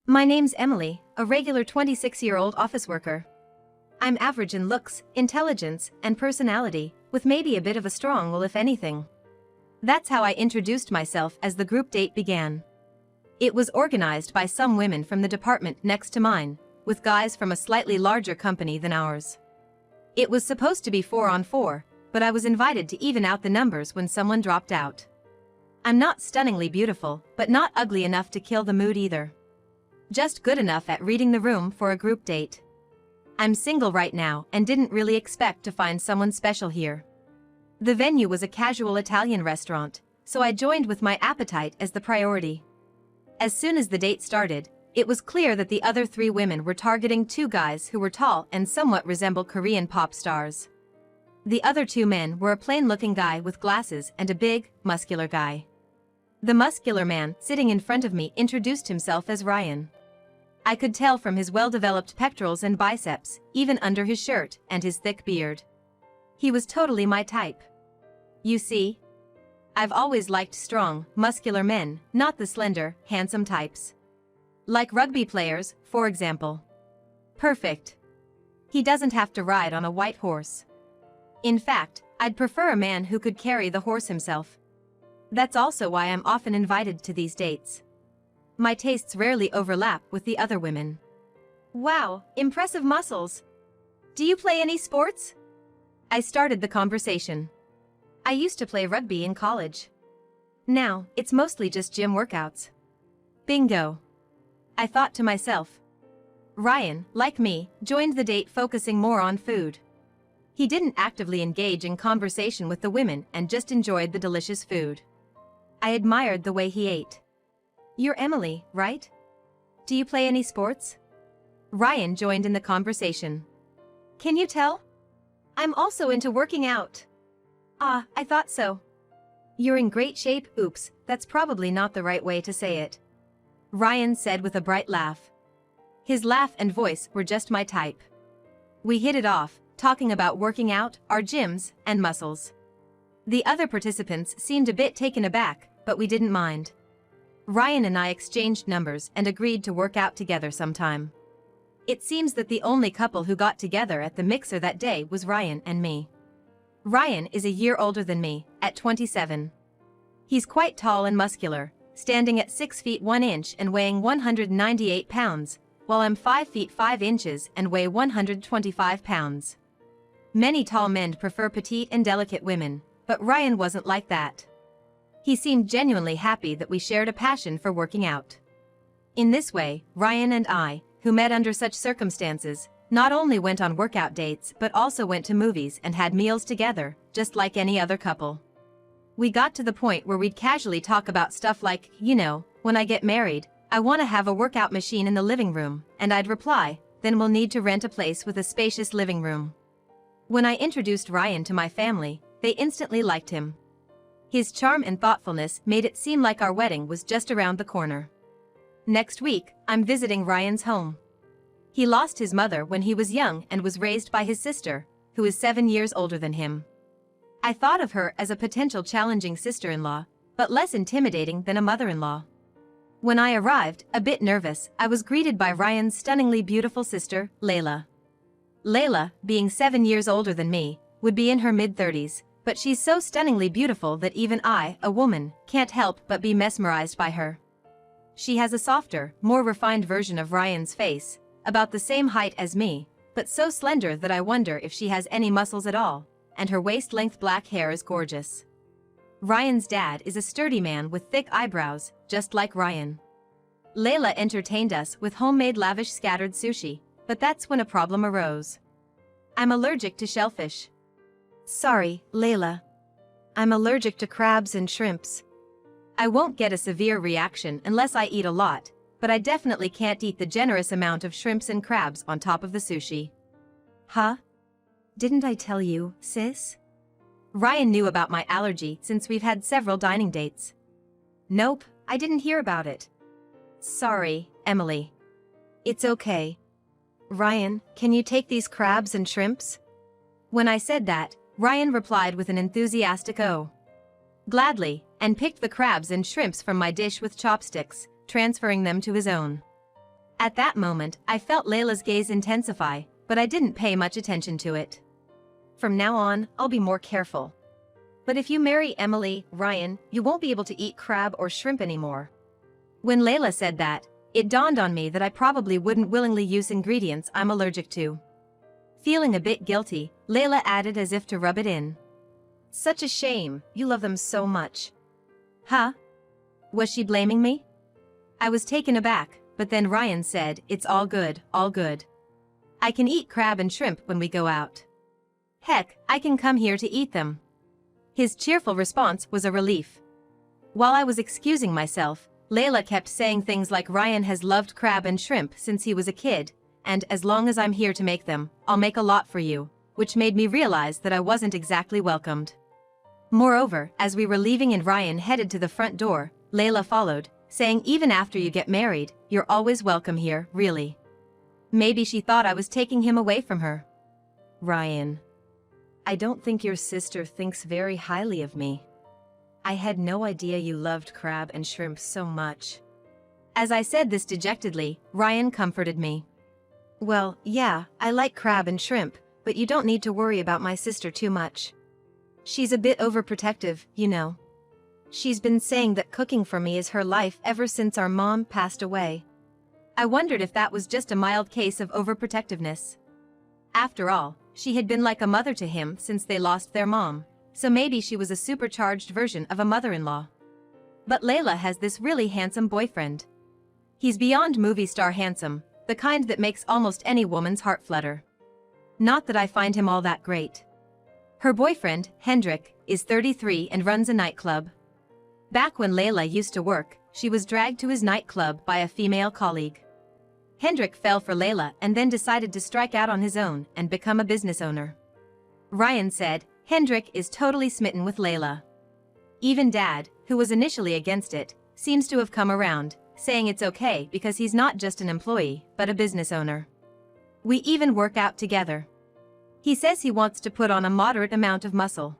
My name's Emily, a regular 26-year-old office worker. I'm average in looks, intelligence, and personality, with maybe a bit of a strong will if anything. That's how I introduced myself as the group date began. It was organized by some women from the department next to mine, with guys from a slightly larger company than ours. It was supposed to be 4-on-4, but I was invited to even out the numbers when someone dropped out. I'm not stunningly beautiful, but not ugly enough to kill the mood either. Just good enough at reading the room for a group date. I'm single right now and didn't really expect to find someone special here. The venue was a casual Italian restaurant, so I joined with my appetite as the priority. As soon as the date started, it was clear that the other 3 women were targeting 2 guys who were tall and somewhat resembled Korean pop stars. The other 2 men were a plain-looking guy with glasses and a big, muscular guy. The muscular man sitting in front of me introduced himself as Ryan. I could tell from his well-developed pectorals and biceps, even under his shirt, and his thick beard. He was totally my type. You see? I've always liked strong, muscular men, not the slender, handsome types. Like rugby players, for example. Perfect. He doesn't have to ride on a white horse. In fact, I'd prefer a man who could carry the horse himself. That's also why I'm often invited to these dates. My tastes rarely overlap with the other women. Wow, impressive muscles. Do you play any sports? I started the conversation. I used to play rugby in college. Now, it's mostly just gym workouts. Bingo. I thought to myself. Ryan, like me, joined the date focusing more on food. He didn't actively engage in conversation with the women and just enjoyed the delicious food. I admired the way he ate. You're Emily, right? Do you play any sports? Ryan joined in the conversation. Can you tell? I'm also into working out. Ah, I thought so. You're in great shape. Oops, that's probably not the right way to say it. Ryan said with a bright laugh. His laugh and voice were just my type. We hit it off, talking about working out, our gyms, and muscles. The other participants seemed a bit taken aback, but we didn't mind. Ryan and I exchanged numbers and agreed to work out together sometime. It seems that the only couple who got together at the mixer that day was Ryan and me. Ryan is a year older than me, at 27. He's quite tall and muscular, standing at 6 feet 1 inch and weighing 198 pounds, while I'm 5 feet 5 inches and weigh 125 pounds. Many tall men prefer petite and delicate women, but Ryan wasn't like that. He seemed genuinely happy that we shared a passion for working out. In this way, Ryan and I, who met under such circumstances, not only went on workout dates but also went to movies and had meals together, just like any other couple. We got to the point where we'd casually talk about stuff like, when I get married, I want to have a workout machine in the living room, and I'd reply, then we'll need to rent a place with a spacious living room. When I introduced Ryan to my family, they instantly liked him. His charm and thoughtfulness made it seem like our wedding was just around the corner. Next week, I'm visiting Ryan's home. He lost his mother when he was young and was raised by his sister, who is 7 years older than him. I thought of her as a potential challenging sister-in-law, but less intimidating than a mother-in-law. When I arrived, a bit nervous, I was greeted by Ryan's stunningly beautiful sister, Layla. Layla, being 7 years older than me, would be in her mid-30s, but she's so stunningly beautiful that even I, a woman, can't help but be mesmerized by her. She has a softer, more refined version of Ryan's face, about the same height as me, but so slender that I wonder if she has any muscles at all, and her waist-length black hair is gorgeous. Ryan's dad is a sturdy man with thick eyebrows, just like Ryan. Layla entertained us with homemade lavish scattered sushi, but that's when a problem arose. I'm allergic to shellfish. Sorry, Layla. I'm allergic to crabs and shrimps. I won't get a severe reaction unless I eat a lot, but I definitely can't eat the generous amount of shrimps and crabs on top of the sushi. Huh? Didn't I tell you, sis? Ryan knew about my allergy since we've had several dining dates. Nope, I didn't hear about it. Sorry, Emily. It's okay. Ryan, can you take these crabs and shrimps? When I said that, Ryan replied with an enthusiastic "Oh." Gladly, and picked the crabs and shrimps from my dish with chopsticks, transferring them to his own. At that moment, I felt Layla's gaze intensify, but I didn't pay much attention to it. From now on, I'll be more careful. But if you marry Emily, Ryan, you won't be able to eat crab or shrimp anymore. When Layla said that, it dawned on me that I probably wouldn't willingly use ingredients I'm allergic to. Feeling a bit guilty, Layla added as if to rub it in. Such a shame, you love them so much. Huh? Was she blaming me? I was taken aback, but then Ryan said, it's all good, all good. I can eat crab and shrimp when we go out. Heck, I can come here to eat them. His cheerful response was a relief. While I was excusing myself, Layla kept saying things like Ryan has loved crab and shrimp since he was a kid, and as long as I'm here to make them, I'll make a lot for you, which made me realize that I wasn't exactly welcomed. Moreover, as we were leaving and Ryan headed to the front door, Layla followed, saying even after you get married, you're always welcome here, really. Maybe she thought I was taking him away from her. Ryan. I don't think your sister thinks very highly of me. I had no idea you loved crab and shrimp so much. As I said this dejectedly, Ryan comforted me. Well, yeah, I like crab and shrimp, but you don't need to worry about my sister too much. She's a bit overprotective, you know. She's been saying that cooking for me is her life ever since our mom passed away. I wondered if that was just a mild case of overprotectiveness. After all, she had been like a mother to him since they lost their mom, so maybe she was a supercharged version of a mother-in-law. But Layla has this really handsome boyfriend. He's beyond movie star handsome, the kind that makes almost any woman's heart flutter. Not that I find him all that great. Her boyfriend, Hendrik, is 33 and runs a nightclub. Back when Layla used to work, she was dragged to his nightclub by a female colleague. Hendrik fell for Layla and then decided to strike out on his own and become a business owner. Ryan said, Hendrik is totally smitten with Layla. Even Dad, who was initially against it, seems to have come around, saying it's okay because he's not just an employee, but a business owner. We even work out together. He says he wants to put on a moderate amount of muscle.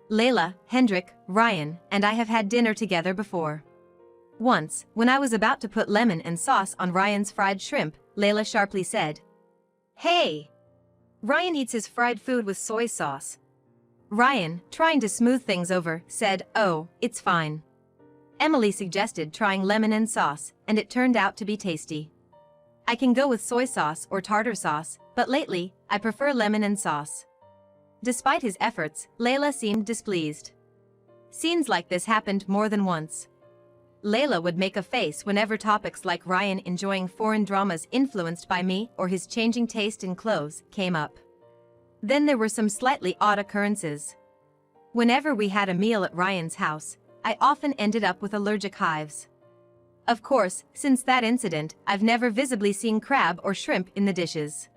Layla, Hendrik, Ryan, and I have had dinner together before. Once, when I was about to put lemon and sauce on Ryan's fried shrimp, Layla sharply said, Hey! Ryan eats his fried food with soy sauce. Ryan, trying to smooth things over, said, Oh, it's fine. Emily suggested trying lemon and sauce, and it turned out to be tasty. I can go with soy sauce or tartar sauce, but lately, I prefer lemon and sauce. Despite his efforts, Layla seemed displeased. Scenes like this happened more than once. Layla would make a face whenever topics like Ryan enjoying foreign dramas influenced by me or his changing taste in clothes came up. Then there were some slightly odd occurrences. Whenever we had a meal at Ryan's house, I often ended up with allergic hives. Of course, since that incident, I've never visibly seen crab or shrimp in the dishes.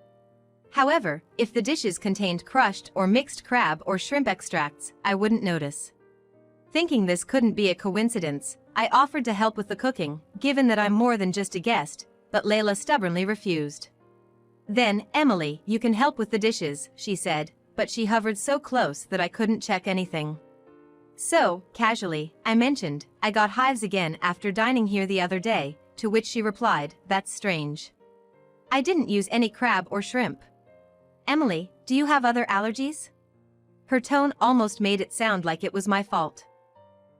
However, if the dishes contained crushed or mixed crab or shrimp extracts, I wouldn't notice. Thinking this couldn't be a coincidence, I offered to help with the cooking, given that I'm more than just a guest, but Layla stubbornly refused. Then, Emily, you can help with the dishes, she said, but she hovered so close that I couldn't check anything. So, casually, I mentioned, I got hives again after dining here the other day, to which she replied, That's strange. I didn't use any crab or shrimp. Emily, do you have other allergies? Her tone almost made it sound like it was my fault.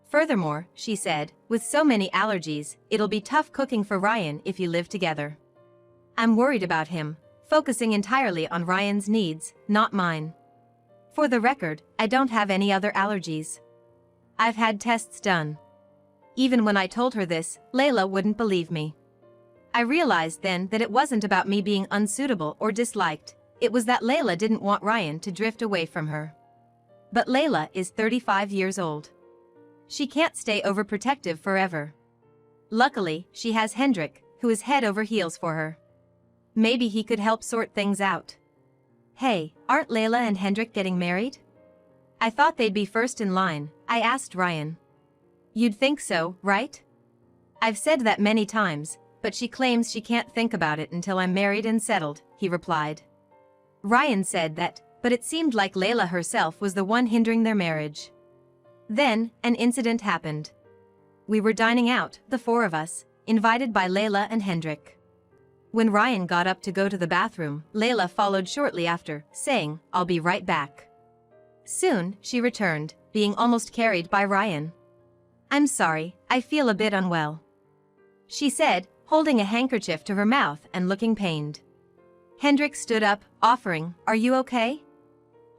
Furthermore, she said, with so many allergies, it'll be tough cooking for Ryan if you live together. I'm worried about him, focusing entirely on Ryan's needs, not mine. For the record, I don't have any other allergies. I've had tests done. Even when I told her this, Layla wouldn't believe me. I realized then that it wasn't about me being unsuitable or disliked, it was that Layla didn't want Ryan to drift away from her. But Layla is 35 years old. She can't stay overprotective forever. Luckily, she has Hendrik, who is head over heels for her. Maybe he could help sort things out. Hey, aren't Layla and Hendrik getting married? I thought they'd be first in line, I asked Ryan. You'd think so, right? I've said that many times, but she claims she can't think about it until I'm married and settled, he replied. Ryan said that, but it seemed like Layla herself was the one hindering their marriage. Then, an incident happened. We were dining out, the four of us, invited by Layla and Hendrik. When Ryan got up to go to the bathroom, Layla followed shortly after, saying, "I'll be right back." Soon, she returned, being almost carried by Ryan. "I'm sorry, I feel a bit unwell," she said, holding a handkerchief to her mouth and looking pained. Hendrik stood up, offering, "Are you okay?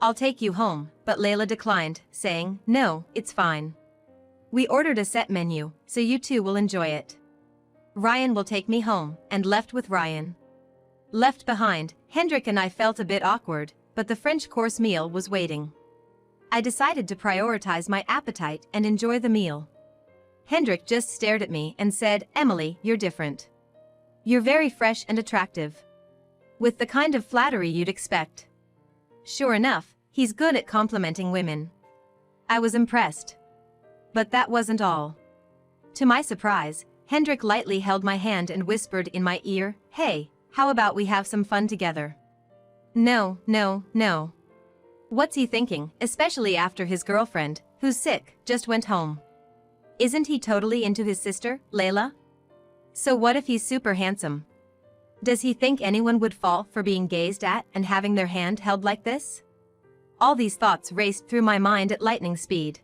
I'll take you home," but Layla declined, saying, "No, it's fine. We ordered a set menu, so you two will enjoy it. Ryan will take me home," and left with Ryan. Left behind, Hendrik and I felt a bit awkward, but the French course meal was waiting. I decided to prioritize my appetite and enjoy the meal. Hendrik just stared at me and said, "Emily, you're different. You're very fresh and attractive." With the kind of flattery you'd expect. Sure enough, he's good at complimenting women. I was impressed. But that wasn't all. To my surprise, Hendrik lightly held my hand and whispered in my ear, "Hey, how about we have some fun together?" No, no, no. What's he thinking, especially after his girlfriend, who's sick, just went home? Isn't he totally into his sister, Layla? So what if he's super handsome? Does he think anyone would fall for being gazed at and having their hand held like this? All these thoughts raced through my mind at lightning speed.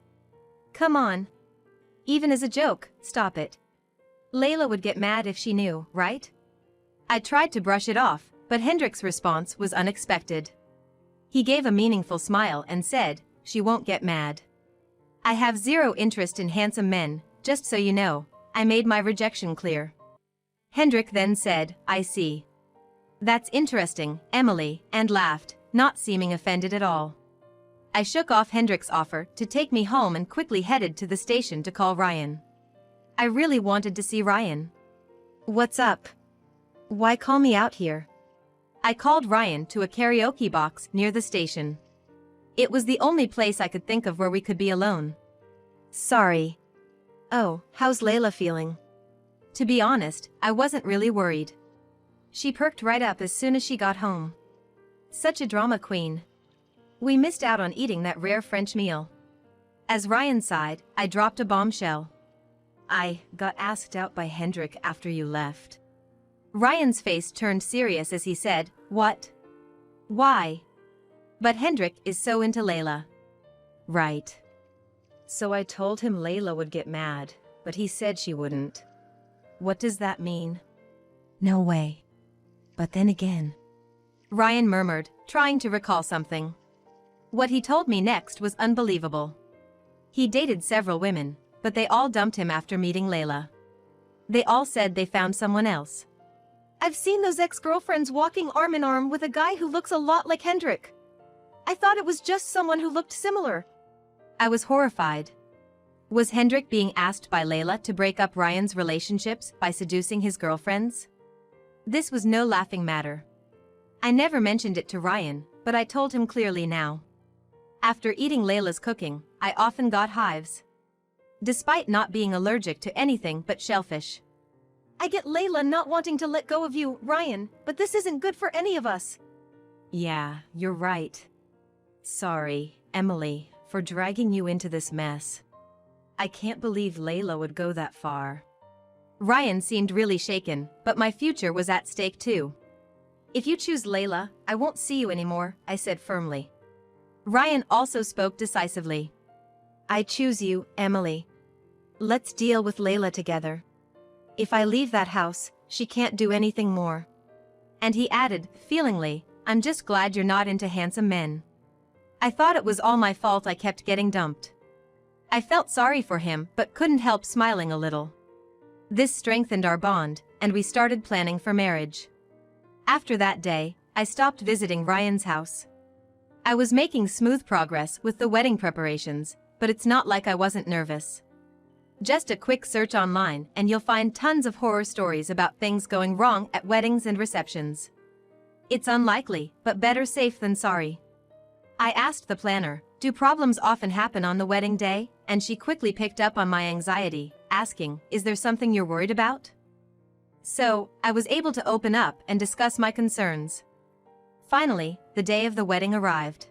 Come on. Even as a joke, stop it. Layla would get mad if she knew, right? I tried to brush it off, but Hendrik's response was unexpected. He gave a meaningful smile and said, "She won't get mad. I have zero interest in handsome men, just so you know." I made my rejection clear. Hendrik then said, "I see. That's interesting, Emily," and laughed, not seeming offended at all. I shook off Hendrik's offer to take me home and quickly headed to the station to call Ryan. I really wanted to see Ryan. "What's up? Why call me out here?" I called Ryan to a karaoke box near the station. It was the only place I could think of where we could be alone. "Sorry." "Oh, how's Layla feeling?" To be honest, I wasn't really worried. She perked right up as soon as she got home. Such a drama queen. We missed out on eating that rare French meal. As Ryan sighed, I dropped a bombshell. "I got asked out by Hendrik after you left." Ryan's face turned serious as he said, "What? Why?" "But Hendrik is so into Layla." "Right. So I told him Layla would get mad, but he said she wouldn't." "What does that mean?" "No way. But then again," Ryan murmured, trying to recall something. What he told me next was unbelievable. He dated several women, but they all dumped him after meeting Layla. They all said they found someone else. "I've seen those ex-girlfriends walking arm in arm with a guy who looks a lot like Hendrik. I thought it was just someone who looked similar." I was horrified. Was Hendrik being asked by Layla to break up Ryan's relationships by seducing his girlfriends? This was no laughing matter. I never mentioned it to Ryan, but I told him clearly now. After eating Layla's cooking, I often got hives. Despite not being allergic to anything but shellfish. "I get Layla not wanting to let go of you, Ryan, but this isn't good for any of us." "Yeah, you're right. Sorry, Emily, for dragging you into this mess. I can't believe Layla would go that far." Ryan seemed really shaken, but my future was at stake too. "If you choose Layla, I won't see you anymore," I said firmly. Ryan also spoke decisively. "I choose you, Emily. Let's deal with Layla together. If I leave that house, she can't do anything more." And he added, feelingly, "I'm just glad you're not into handsome men." I thought it was all my fault I kept getting dumped. I felt sorry for him but couldn't help smiling a little. This strengthened our bond, and we started planning for marriage. After that day, I stopped visiting Ryan's house. I was making smooth progress with the wedding preparations, but it's not like I wasn't nervous. Just a quick search online and you'll find tons of horror stories about things going wrong at weddings and receptions. It's unlikely, but better safe than sorry. I asked the planner, "Do problems often happen on the wedding day?" And she quickly picked up on my anxiety, asking, "Is there something you're worried about?" So, I was able to open up and discuss my concerns. Finally, the day of the wedding arrived.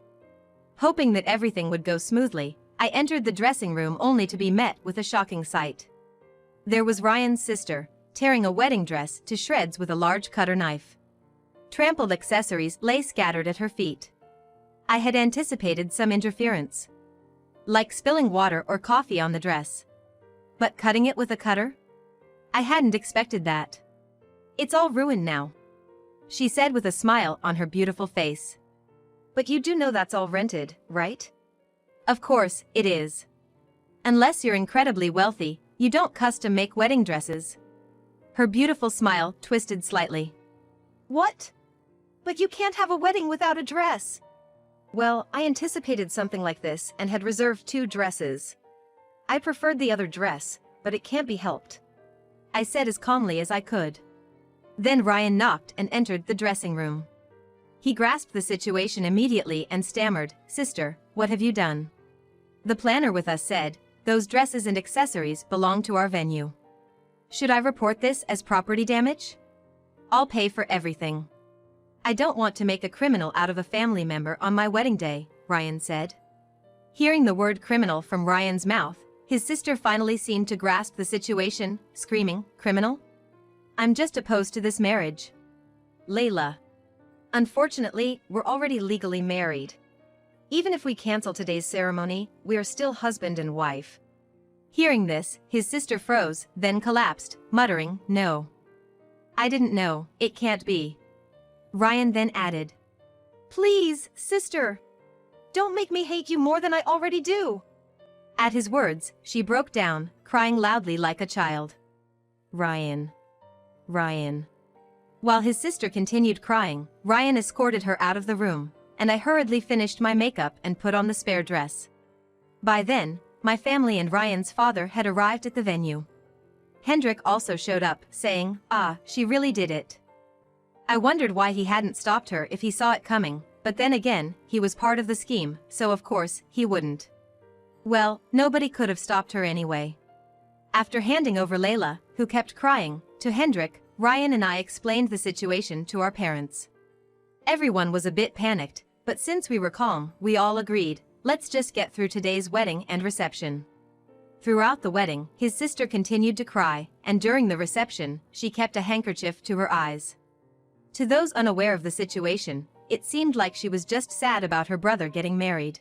Hoping that everything would go smoothly, I entered the dressing room only to be met with a shocking sight. There was Ryan's sister, tearing a wedding dress to shreds with a large cutter knife. Trampled accessories lay scattered at her feet. I had anticipated some interference, like spilling water or coffee on the dress. But cutting it with a cutter? I hadn't expected that. It's all ruined now, she said with a smile on her beautiful face. But you do know that's all rented, right? Of course, it is. Unless you're incredibly wealthy, you don't custom make wedding dresses. Her beautiful smile twisted slightly. What? But you can't have a wedding without a dress. Well, I anticipated something like this and had reserved 2 dresses. I preferred the other dress, but it can't be helped, I said as calmly as I could. Then Ryan knocked and entered the dressing room. He grasped the situation immediately and stammered, "Sister, what have you done?" The planner with us said, "Those dresses and accessories belong to our venue. Should I report this as property damage? I'll pay for everything. I don't want to make a criminal out of a family member on my wedding day," Ryan said. Hearing the word criminal from Ryan's mouth, his sister finally seemed to grasp the situation, screaming, "Criminal? I'm just opposed to this marriage. Layla. Unfortunately, we're already legally married. Even if we cancel today's ceremony, we are still husband and wife." Hearing this, his sister froze, then collapsed, muttering, "No. I didn't know, it can't be." Ryan then added, "Please, sister. Don't make me hate you more than I already do." At his words, she broke down, crying loudly like a child. Ryan. While his sister continued crying, Ryan escorted her out of the room, and I hurriedly finished my makeup and put on the spare dress. By then, my family and Ryan's father had arrived at the venue. Hendrik also showed up, saying, "Ah, she really did it." I wondered why he hadn't stopped her if he saw it coming, but then again, he was part of the scheme, so of course, he wouldn't. Well, nobody could have stopped her anyway. After handing over Layla, who kept crying, to Hendrik, Ryan and I explained the situation to our parents. Everyone was a bit panicked, but since we were calm, we all agreed, let's just get through today's wedding and reception. Throughout the wedding, his sister continued to cry, and during the reception, she kept a handkerchief to her eyes. To those unaware of the situation, it seemed like she was just sad about her brother getting married.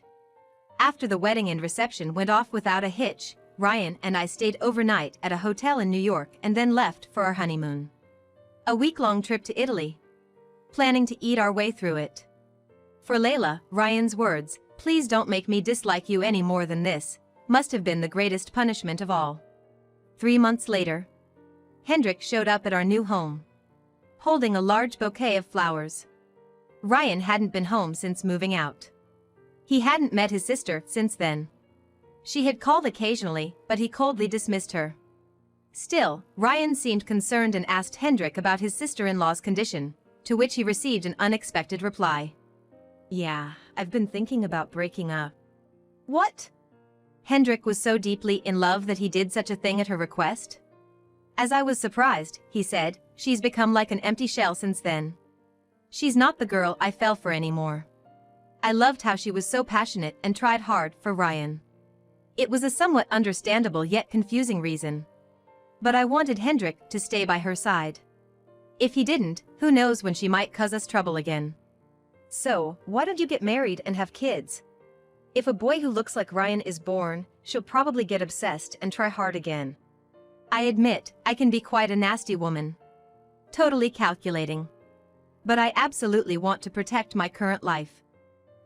After the wedding and reception went off without a hitch, Ryan and I stayed overnight at a hotel in New York and then left for our honeymoon. A week-long trip to Italy. Planning to eat our way through it. For Layla, Ryan's words, "Please don't make me dislike you any more than this," must have been the greatest punishment of all. 3 months later, Hendrik showed up at our new home, holding a large bouquet of flowers. Ryan hadn't been home since moving out. He hadn't met his sister since then. She had called occasionally, but he coldly dismissed her. Still, Ryan seemed concerned and asked Hendrik about his sister-in-law's condition, to which he received an unexpected reply. "Yeah, I've been thinking about breaking up." What? Hendrik was so deeply in love that he did such a thing at her request? As I was surprised, he said, "She's become like an empty shell since then. She's not the girl I fell for anymore." I loved how she was so passionate and tried hard for Ryan. It was a somewhat understandable yet confusing reason. But I wanted Hendrik to stay by her side. If he didn't, who knows when she might cause us trouble again. "So, why don't you get married and have kids? If a boy who looks like Ryan is born, she'll probably get obsessed and try hard again." I admit, I can be quite a nasty woman. Totally calculating. But I absolutely want to protect my current life.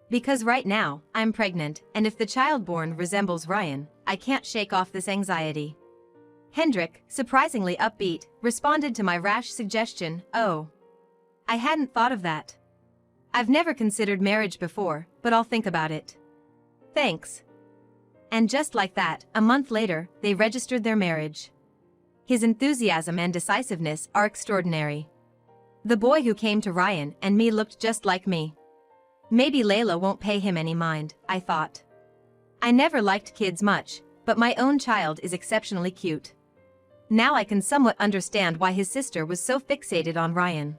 Because right now, I'm pregnant, and if the child born resembles Ryan, I can't shake off this anxiety. Hendrik, surprisingly upbeat, responded to my rash suggestion, "Oh. I hadn't thought of that. I've never considered marriage before, but I'll think about it. Thanks." And just like that, a month later, they registered their marriage. His enthusiasm and decisiveness are extraordinary. The boy who came to Ryan and me looked just like me. Maybe Layla won't pay him any mind, I thought. I never liked kids much, but my own child is exceptionally cute. Now I can somewhat understand why his sister was so fixated on Ryan.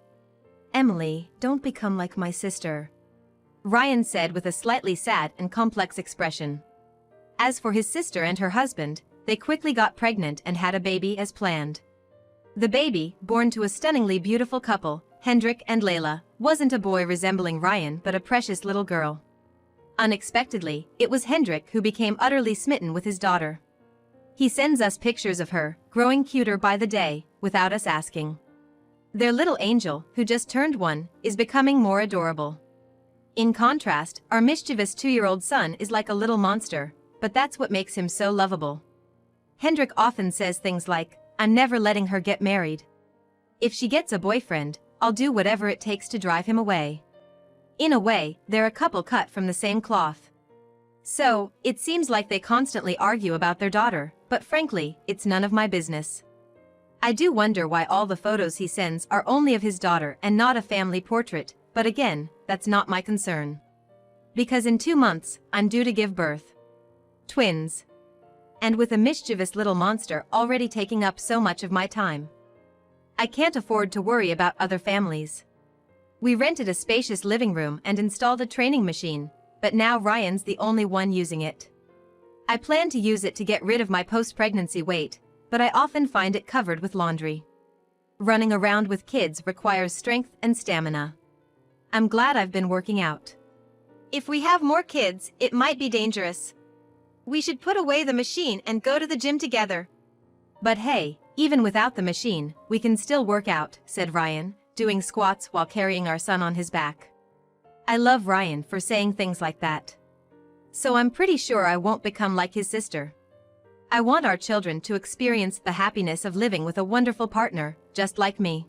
"Emily, don't become like my sister," Ryan said with a slightly sad and complex expression. As for his sister and her husband, they quickly got pregnant and had a baby as planned. The baby, born to a stunningly beautiful couple, Hendrik and Layla, wasn't a boy resembling Ryan but a precious little girl. Unexpectedly, it was Hendrik who became utterly smitten with his daughter. He sends us pictures of her, growing cuter by the day, without us asking. Their little angel, who just turned 1, is becoming more adorable. In contrast, our mischievous 2-year-old son is like a little monster, but that's what makes him so lovable. Hendrik often says things like, "I'm never letting her get married. If she gets a boyfriend, I'll do whatever it takes to drive him away." In a way, they're a couple cut from the same cloth. So, it seems like they constantly argue about their daughter, but frankly, it's none of my business. I do wonder why all the photos he sends are only of his daughter and not a family portrait, but again, that's not my concern. Because in 2 months, I'm due to give birth. Twins. And with a mischievous little monster already taking up so much of my time, I can't afford to worry about other families. We rented a spacious living room and installed a training machine, but now Ryan's the only one using it. I plan to use it to get rid of my post-pregnancy weight, but I often find it covered with laundry. Running around with kids requires strength and stamina. I'm glad I've been working out. If we have more kids, it might be dangerous. We should put away the machine and go to the gym together. But hey, even without the machine, we can still work out, said Ryan, doing squats while carrying our son on his back. I love Ryan for saying things like that. So I'm pretty sure I won't become like his sister. I want our children to experience the happiness of living with a wonderful partner, just like me.